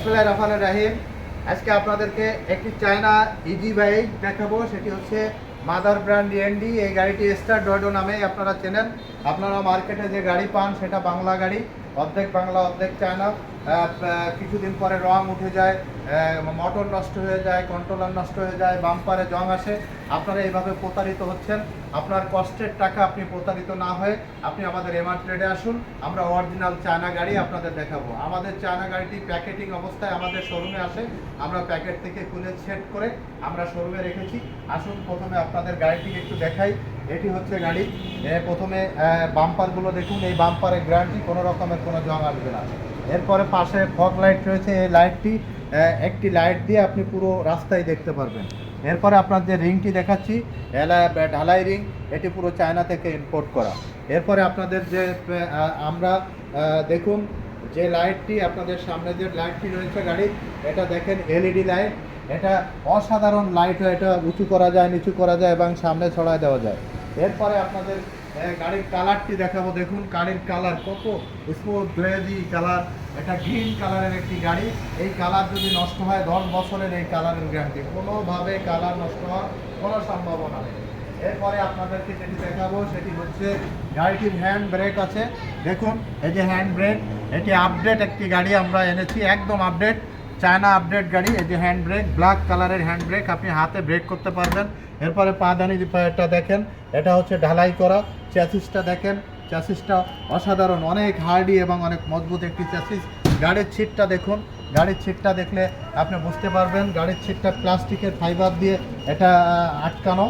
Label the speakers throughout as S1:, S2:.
S1: বিসমিল্লাহির রহমানির রহিম। আজকে আপনাদেরকে একটি চায়না ইজি বাইক দেখাবো। সেটি হচ্ছে মাদার ব্র্যান্ড এনডি। এই গাড়িটি স্টার ডয়ডো নামে আপনারা চেনেন। আপনারা মার্কেটে যে গাড়ি পান সেটা বাংলা গাড়ি, অর্ধেক বাংলা অর্ধেক চায়না। কিছুদিন পরে রং উঠে যায়, মোটর নষ্ট হয়ে যায়, কন্ট্রোলার নষ্ট হয়ে যায়, বাম্পারে জং আসে। আপনারা এইভাবে প্রতারিত হচ্ছেন। আপনার কষ্টের টাকা আপনি প্রতারিত না হয়ে আপনি আমাদের এমআর ট্রেডে আসুন। আমরা অরিজিনাল চায়না গাড়ি আপনাদের দেখাবো। আমাদের চায়না গাড়িটি প্যাকেটিং অবস্থায় আমাদের শোরুমে আসে। আমরা প্যাকেট থেকে খুলে সেট করে আমরা শোরুমে রেখেছি। আসুন প্রথমে আপনাদের গাড়িটি একটু দেখাই। এটি হচ্ছে গাড়ি। প্রথমে বাম্পারগুলো দেখুন। এই বাম্পারের গ্যারান্টি, কোনো রকমের কোনো জং আসবে না। এরপরে পাশে ফগ লাইট রয়েছে। এই লাইটটি একটি লাইট দিয়ে আপনি পুরো রাস্তায় দেখতে পারবেন। এরপরে আপনার যে রিংটি দেখাচ্ছি, ঢালাই রিং, এটি পুরো চায়না থেকে ইম্পোর্ট করা। এরপরে আপনাদের যে আমরা দেখুন যে লাইটটি আপনাদের সামনে যে লাইটটি রয়েছে গাড়ির, এটা দেখেন এলইডি লাইট। এটা অসাধারণ লাইট। এটা উঁচু করা যায়, নিচু করা যায় এবং সামনে ছড়ায় দেওয়া যায়। এরপরে আপনাদের গাড়ির কালারটি দেখাবো। দেখুন গাড়ির কালার কত স্মুথ গ্লেজি কালার। এটা গ্রিন কালারের একটি গাড়ি। এই কালার যদি নষ্ট হয় 10 বছরের এই কালারের গ্যারান্টি। কোনোভাবে কালার নষ্ট হওয়ার কোনো সম্ভাবনা নেই। এরপরে আপনাদেরকে যেটি দেখাবো সেটি হচ্ছে গাড়িটির হ্যান্ড ব্রেক আছে। দেখুন এই যে হ্যান্ড ব্রেক, এটি আপডেট একটি গাড়ি আমরা এনেছি, একদম আপডেট চায়না আপডেট গাড়ি। এই যে হ্যান্ড ব্রেক, ব্ল্যাক কালারের হ্যান্ড ব্রেক, আপনি হাতে ব্রেক করতে পারবেন। এরপরে পাদানি এটা দেখেন, এটা হচ্ছে ঢালাই করা। চ্যাসিসটা দেখেন, চ্যাসিসটা অসাধারণ, অনেক হার্ডি এবং অনেক মজবুত একটি চ্যাসিস। গাড়ির সিটটা দেখুন, গাড়ির সিটটা দেখলে আপনি বুঝতে পারবেন। গাড়ির সিটটা প্লাস্টিকের ফাইবার দিয়ে এটা আটকানো।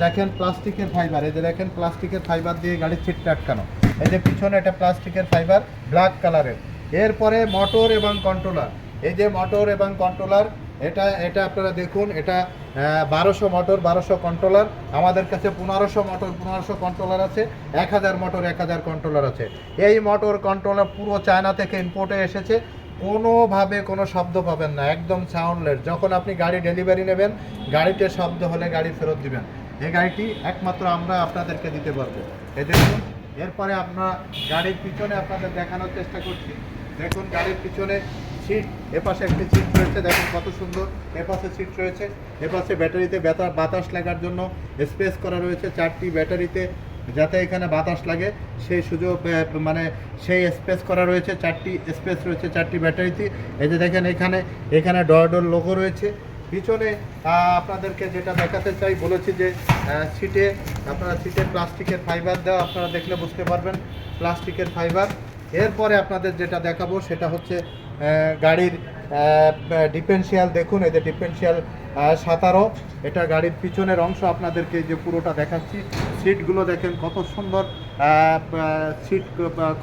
S1: দেখেন প্লাস্টিকের ফাইবার, এই যে দেখেন প্লাস্টিকের ফাইবার দিয়ে গাড়ির সিটটা আটকানো। এই যে পিছনে এটা প্লাস্টিকের ফাইবার ব্ল্যাক কালারের। এরপরে মোটর এবং কন্ট্রোলার, এই যে মোটর এবং কন্ট্রোলার, এটা আপনারা দেখুন। এটা 1200 মোটর 1200 কন্ট্রোলার। আমাদের কাছে 1500 মোটর 1500 কন্ট্রোলার আছে, 1000 মোটর 1000 কন্ট্রোলার আছে। এই মোটর কন্ট্রোলার পুরো চায়না থেকে ইম্পোর্টে এসেছে। কোনোভাবে কোনো শব্দ পাবেন না, একদম সাউন্ডলেস। যখন আপনি গাড়ি ডেলিভারি নেবেন, গাড়িতে শব্দ হলে গাড়ি ফেরত দিবেন। এই গাড়িটি একমাত্র আমরা আপনাদেরকে দিতে পারবো। এই দেখুন। এরপরে আমরা গাড়ির পিছনে আপনাদের দেখানোর চেষ্টা করছি। দেখুন গাড়ির পিছনে সিট, এপাশে একটি সিট রয়েছে, দেখুন কত সুন্দর। এপাশে সিট রয়েছে, এপাশে ব্যাটারিতে বাতাস লাগার জন্য স্পেস করা রয়েছে 4টি ব্যাটারিতে, যাতে এখানে বাতাস লাগে সেই সুযোগ, মানে সেই স্পেস করা রয়েছে। 4টি স্পেস রয়েছে 4টি ব্যাটারিতে। এই যে দেখেন এখানে ডর লোগো রয়েছে। পিছনে আপনাদেরকে যেটা দেখাতে চাই, বলেছি যে সিটে প্লাস্টিকের ফাইবার দেওয়া, আপনারা দেখলে বুঝতে পারবেন প্লাস্টিকের ফাইবার। এরপরে আপনাদের যেটা দেখাবো সেটা হচ্ছে গাড়ির ডিফারেন্সিয়াল। দেখুন এই যে ডিফারেন্সিয়াল 17। এটা গাড়ির পিছনের অংশ, আপনাদেরকে যে পুরোটা দেখাচ্ছি। সিটগুলো দেখেন কত সুন্দর সিট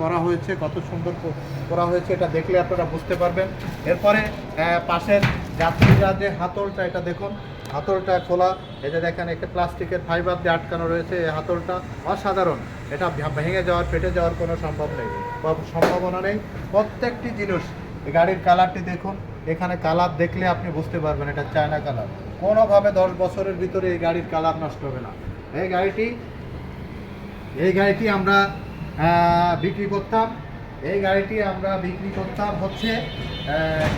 S1: করা হয়েছে, কত সুন্দর করা হয়েছে, এটা দেখলে আপনারা বুঝতে পারবেন। এরপরে পাশের যাত্রীরা যে হাতলটা, এটা দেখুন হাতলটা খোলা। এই যে দেখেন একটা প্লাস্টিকের ফাইবার দিয়ে আটকানো রয়েছে। এই হাতলটা অসাধারণ, এটা ভেঙে যাওয়ার, ফেটে যাওয়ার কোনো সম্ভাবনা নেই। প্রত্যেকটি জিনিস, গাড়ির কালারটি দেখুন, এখানে কালার দেখলে আপনি বুঝতে পারবেন এটা চায়না কালার। কোনোভাবে 10 বছরের ভিতরে এই গাড়ির কালার নষ্ট হবে না। এই গাড়িটি আমরা বিক্রি করতাম। এই গাড়িটি আমরা বিক্রি করতাম হচ্ছে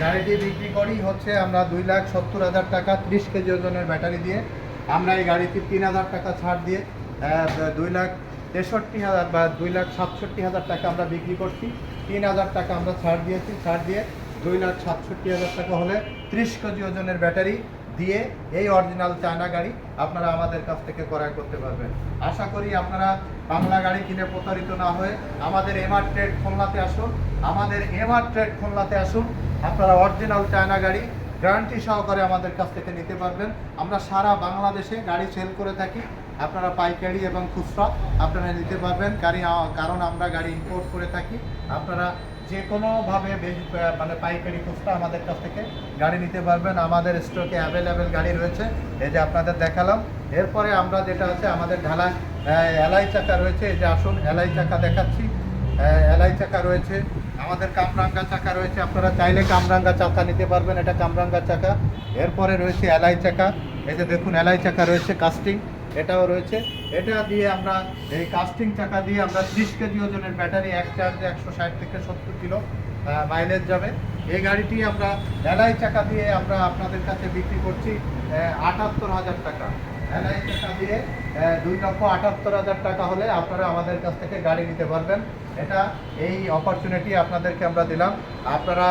S1: গাড়িটি বিক্রি করি হচ্ছে আমরা 2,70,000 টাকা 30 কেজি ওজনের ব্যাটারি দিয়ে। আমরা এই গাড়িটি 3,000 টাকা ছাড় দিয়ে 2,63,000 বা 2,67,000 টাকা আমরা বিক্রি করছি। 3,000 টাকা আমরা ছাড় দিয়েছি। ছাড় দিয়ে 2,67,000 টাকা হলে 30 কেজি ওজনের ব্যাটারি দিয়ে এই অরিজিনাল চায়না গাড়ি আপনারা আমাদের কাছ থেকে ক্রয় করতে পারবেন। আশা করি আপনারা বাংলা গাড়ি কিনে প্রতারিত না হয়ে আমাদের এমআর ট্রেড খুলনাতে আসুন। আপনারা অরিজিনাল চায়না গাড়ি গ্যারান্টি সহকারে আমাদের কাছ থেকে নিতে পারবেন। আমরা সারা বাংলাদেশে গাড়ি সেল করে থাকি। আপনারা পাইকারি এবং খুচরা আপনারা নিতে পারবেন কারণ আমরা গাড়ি ইম্পোর্ট করে থাকি। আপনারা যে কোনোভাবে মানে পাইকারি খুচরা আমাদের কাছ থেকে গাড়ি নিতে পারবেন। আমাদের স্টকে অ্যাভেলেবেল গাড়ি রয়েছে, এই যে আপনাদের দেখালাম। এরপরে আমরা যেটা আছে, আমাদের ঢালাই এলাই চাকা রয়েছে। এই যে আসুন এলাই চাকা দেখাচ্ছি। এলাই চাকা রয়েছে, আমাদের কামরাঙ্গা চাকা রয়েছে। আপনারা চাইলে কামরাঙ্গা চাকা নিতে পারবেন, এটা কামরাঙ্গা চাকা। এরপরে রয়েছে এলাই চাকা। এই যে দেখুন এলাই চাকা রয়েছে, কাস্টিং এটাও রয়েছে। এটা দিয়ে আমরা এই কাস্টিং চাকা দিয়ে আমরা 30 কেজি ওজনের ব্যাটারি এক চার্জে 160 থেকে 70 কিলো মাইলেজ যাবে। এই গাড়িটি আমরা এলআই চাকা দিয়ে আমরা আপনাদের কাছে বিক্রি করছি ৭৮,০০০ টাকা। এলআই চাকা দিয়ে ২,৭৮,০০০ টাকা হলে আপনারা আমাদের কাছ থেকে গাড়ি নিতে পারবেন। এটা এই অপরচুনিটি আপনাদেরকে আমরা দিলাম। আপনারা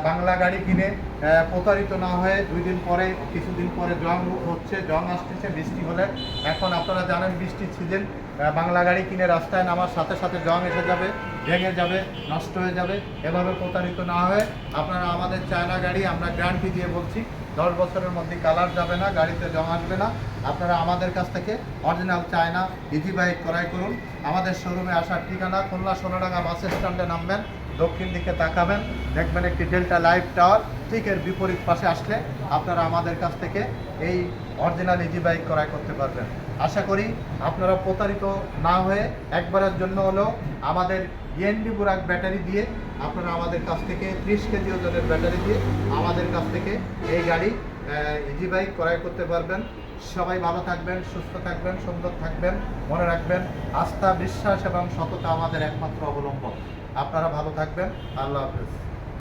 S1: বাংলা গাড়ি কিনে প্রতারিত না হয়ে 2 দিন পরে কিছুদিন পরে জং হচ্ছে, জং আসতেছে বৃষ্টি হলে। এখন আপনারা জানেন বৃষ্টির সিজন, বাংলা গাড়ি কিনে রাস্তায় নামার সাথে সাথে জং এসে যাবে, ভেঙে যাবে, নষ্ট হয়ে যাবে। এভাবে প্রতারিত না হয়ে আপনারা আমাদের চায়না গাড়ি আমরা গ্যারান্টি দিয়ে বলছি 10 বছরের মধ্যে কালার যাবে না, গাড়িতে জং আসবে না। আপনারা আমাদের কাছ থেকে অরিজিনাল চায়না ইজি বাইক ক্রয় করুন। আমাদের শোরুমে আসার ঠিকানা খুলনা সোনাডাঙ্গা বাস স্ট্যান্ডে নামবেন, দক্ষিণ দিকে তাকাবেন, দেখবেন একটি ডেল্টা লাইফ টাওয়ার, ঠিক এর বিপরীত পাশে আসলে আপনারা আমাদের কাছ থেকে এই অরিজিনাল ইজি বাইক ক্রয় করতে পারবেন। আশা করি আপনারা প্রতারিত না হয়ে একবারের জন্য হলেও আমাদের ইএনডি বুরাক ব্যাটারি দিয়ে আপনারা আমাদের কাছ থেকে 30 কেজি ওজনের ব্যাটারি দিয়ে আমাদের কাছ থেকে এই গাড়ি ইজি বাইক ক্রয় করতে পারবেন। সবাই ভালো থাকবেন, সুস্থ থাকবেন, সুন্দর থাকবেন। মনে রাখবেন আস্থা, বিশ্বাস এবং সততা আমাদের একমাত্র অবলম্বন। আপনারা ভালো থাকবেন। আল্লাহ হাফেজ।